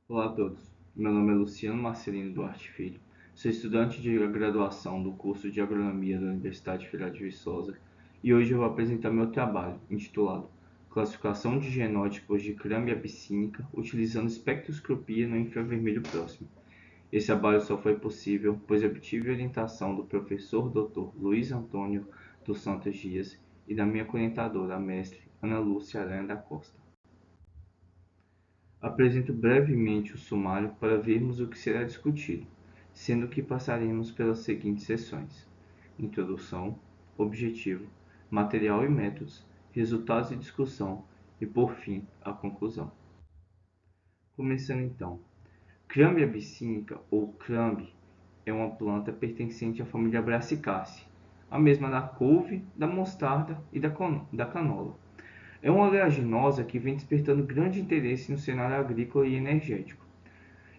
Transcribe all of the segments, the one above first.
Olá a todos, meu nome é Luciano Marcelino Duarte Filho, sou estudante de graduação do curso de Agronomia da Universidade Federal de Viçosa e hoje eu vou apresentar meu trabalho, intitulado Classificação de genótipos de Crâmbia abissínica utilizando espectroscopia no infravermelho próximo. Esse trabalho só foi possível pois obtive orientação do professor Dr. Luiz Antônio dos Santos Dias e da minha orientadora, a mestre Ana Lúcia Aranha da Costa. Apresento brevemente o sumário para vermos o que será discutido, sendo que passaremos pelas seguintes seções: introdução, objetivo, material e métodos, resultados e discussão e, por fim, a conclusão. Começando então. Crâmbia abissínica ou crambe é uma planta pertencente à família Brassicaceae, a mesma da couve, da mostarda e da canola. É uma oleaginosa que vem despertando grande interesse no cenário agrícola e energético.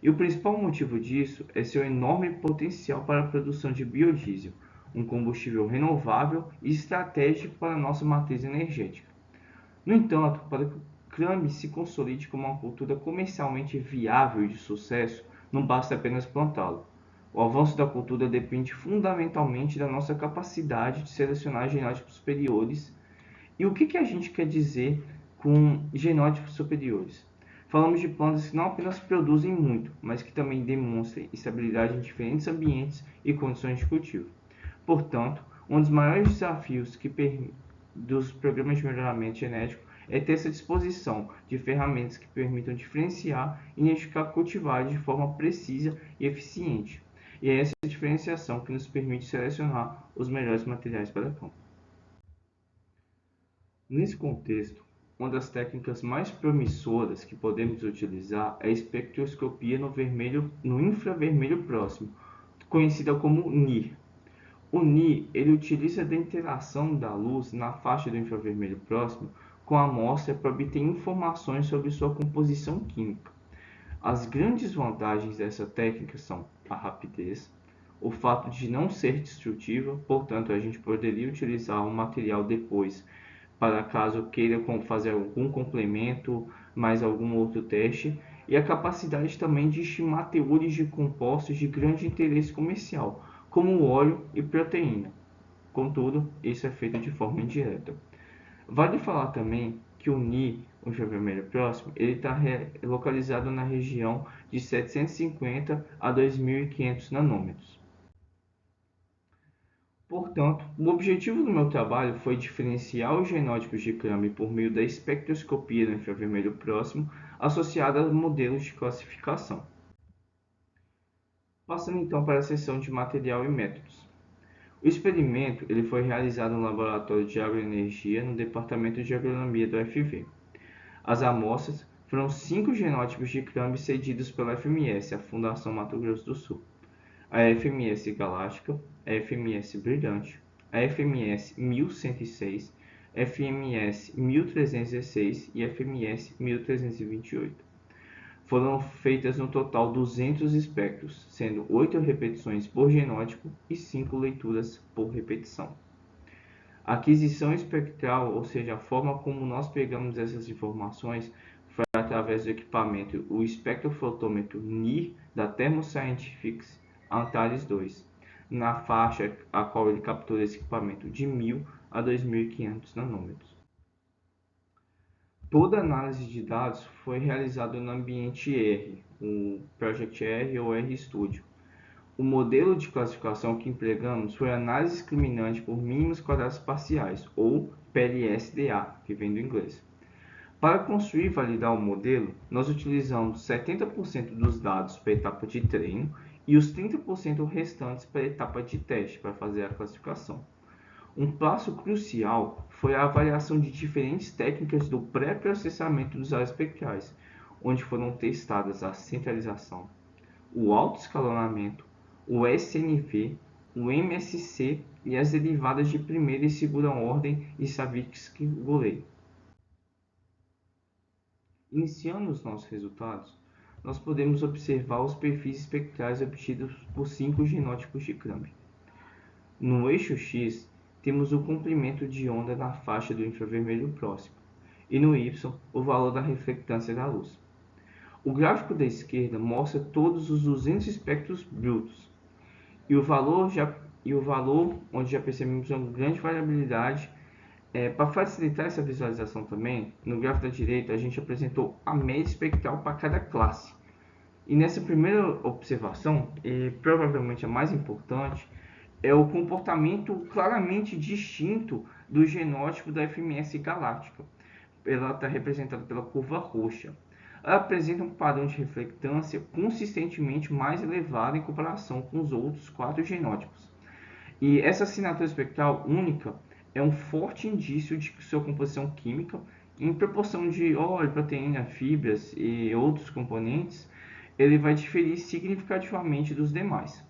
E o principal motivo disso é seu enorme potencial para a produção de biodiesel, um combustível renovável e estratégico para a nossa matriz energética. No entanto, para que o crambe se consolide como uma cultura comercialmente viável e de sucesso, não basta apenas plantá-lo. O avanço da cultura depende fundamentalmente da nossa capacidade de selecionar genótipos superiores. E o que a gente quer dizer com genótipos superiores? Falamos de plantas que não apenas produzem muito, mas que também demonstrem estabilidade em diferentes ambientes e condições de cultivo. Portanto, um dos maiores desafios dos programas de melhoramento genético é ter essa disposição de ferramentas que permitam diferenciar e identificar cultivares de forma precisa e eficiente. E é essa diferenciação que nos permite selecionar os melhores materiais para campo. Nesse contexto, uma das técnicas mais promissoras que podemos utilizar é a espectroscopia no infravermelho próximo, conhecida como NIR. O NIR ele utiliza a interação da luz na faixa do infravermelho próximo com a amostra para obter informações sobre sua composição química. As grandes vantagens dessa técnica são a rapidez, o fato de não ser destrutiva, portanto a gente poderia utilizar o material depois para caso queira fazer algum complemento, mais algum outro teste, e a capacidade também de estimar teores de compostos de grande interesse comercial, como óleo e proteína. Contudo, isso é feito de forma indireta. Vale falar também que o Ni, o infravermelho próximo, ele está localizado na região de 750 a 2.500 nanômetros. Portanto, o objetivo do meu trabalho foi diferenciar os genótipos de Crumb por meio da espectroscopia do infravermelho próximo associada a modelos de classificação. Passando então para a seção de material e métodos. O experimento ele foi realizado no Laboratório de Agroenergia no Departamento de Agronomia do UFV. As amostras foram 5 genótipos de Crumb cedidos pela FMS, a Fundação Mato Grosso do Sul, a FMS Galáctica, a FMS Brilhante, a FMS 1106, FMS 1316 e FMS 1328. Foram feitas no total 200 espectros, sendo 8 repetições por genótipo e 5 leituras por repetição. A aquisição espectral, ou seja, a forma como nós pegamos essas informações, foi através do equipamento o espectrofotômetro NIR da Thermo Scientific Antares 2, na faixa a qual ele captura esse equipamento de 1000 a 2500 nanômetros. Toda a análise de dados foi realizada no ambiente R, o Project R ou RStudio. O modelo de classificação que empregamos foi análise discriminante por mínimos quadrados parciais, ou PLSDA, que vem do inglês. Para construir e validar o modelo, nós utilizamos 70% dos dados para a etapa de treino e os 30% restantes para a etapa de teste para fazer a classificação. Um passo crucial foi a avaliação de diferentes técnicas do pré-processamento dos dados espectrais, onde foram testadas a centralização, o autoescalonamento, o SNV, o MSC e as derivadas de primeira e segunda ordem e Savitzky-Golay. Iniciando os nossos resultados, nós podemos observar os perfis espectrais obtidos por 5 genótipos de Crumb. No eixo X, temos o comprimento de onda na faixa do infravermelho próximo, e no Y, o valor da reflectância da luz. O gráfico da esquerda mostra todos os 200 espectros brutos e o valor onde já percebemos uma grande variabilidade. Para facilitar essa visualização também, no gráfico da direita a gente apresentou a média espectral para cada classe. E nessa primeira observação, e provavelmente a mais importante, é o comportamento claramente distinto do genótipo da FMS galáctica. Ela está representada pela curva roxa. Ela apresenta um padrão de reflectância consistentemente mais elevado em comparação com os outros 4 genótipos. E essa assinatura espectral única é um forte indício de sua composição química em proporção de óleo, proteína, fibras e outros componentes. Ele vai diferir significativamente dos demais.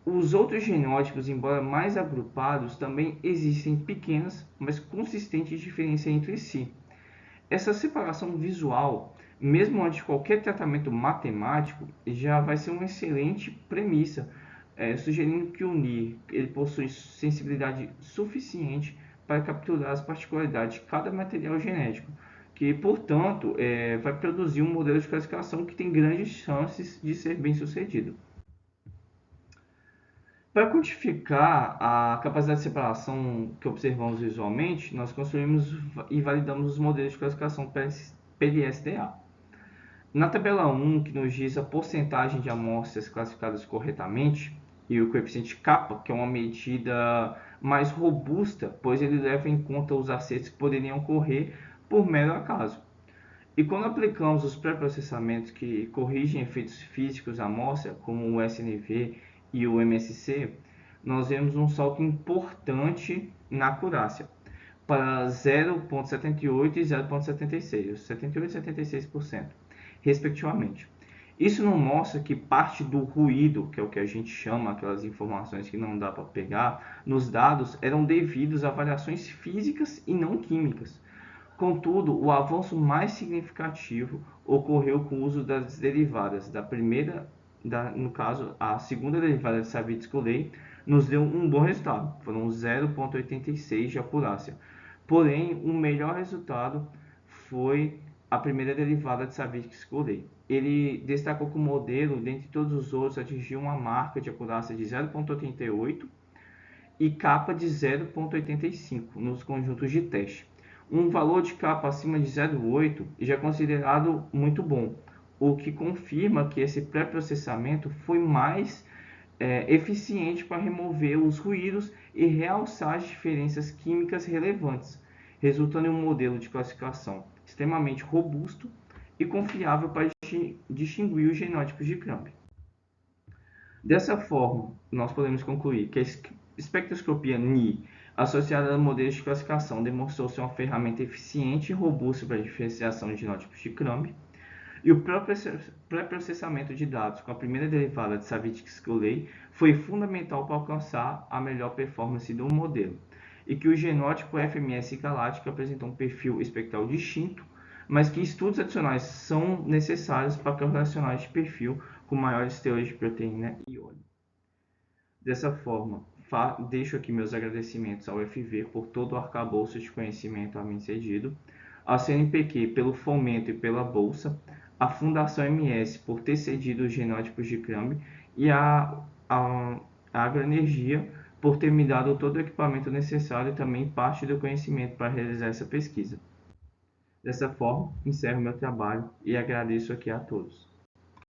Os outros genótipos, embora mais agrupados, também existem pequenas, mas consistentes diferenças entre si. Essa separação visual, mesmo antes de qualquer tratamento matemático, já vai ser uma excelente premissa, sugerindo que o NIR ele possui sensibilidade suficiente para capturar as particularidades de cada material genético, que, portanto, vai produzir um modelo de classificação que tem grandes chances de ser bem sucedido. Para quantificar a capacidade de separação que observamos visualmente, nós construímos e validamos os modelos de classificação PLSDA. Na tabela 1, que nos diz a porcentagem de amostras classificadas corretamente, e o coeficiente kappa, que é uma medida mais robusta, pois ele leva em conta os acertos que poderiam ocorrer por mero acaso. E quando aplicamos os pré-processamentos que corrigem efeitos físicos à amostra, como o SNV e o MSC, nós vemos um salto importante na acurácia, para 0,78 e 0,76, 78 e 76%, respectivamente. Isso não mostra que parte do ruído, que é o que a gente chama, aquelas informações que não dá para pegar, nos dados eram devidos a variações físicas e não químicas. Contudo, o avanço mais significativo ocorreu com o uso das derivadas. No caso, a segunda derivada de Savitsky-Ley nos deu um bom resultado, foram 0,86 de acurácia. Porém, o melhor resultado foi a primeira derivada de Savitsky-Ley. Ele destacou que o modelo, dentre todos os outros, atingiu uma marca de acurácia de 0,88 e capa de 0,85 nos conjuntos de teste. Um valor de capa acima de 0,8 já é considerado muito bom, o que confirma que esse pré-processamento foi mais eficiente para remover os ruídos e realçar as diferenças químicas relevantes, resultando em um modelo de classificação extremamente robusto e confiável para distinguir os genótipos de Crumb. Dessa forma, nós podemos concluir que a espectroscopia NI, associada a modelos de classificação, demonstrou ser uma ferramenta eficiente e robusta para a diferenciação de genótipos de Crumb, e o pré-processamento de dados com a primeira derivada de Savitsky-Ley foi fundamental para alcançar a melhor performance do modelo, e que o genótipo FMS galáctico apresentou um perfil espectral distinto, mas que estudos adicionais são necessários para correlacionar este perfil com maiores teores de proteína e óleo. Dessa forma, deixo aqui meus agradecimentos ao FV por todo o arcabouço de conhecimento a mim cedido, ao CNPq pelo fomento e pela bolsa, à Fundação MS por ter cedido os genótipos de Crumb e à Agroenergia por ter me dado todo o equipamento necessário e também parte do conhecimento para realizar essa pesquisa. Dessa forma, encerro meu trabalho e agradeço aqui a todos.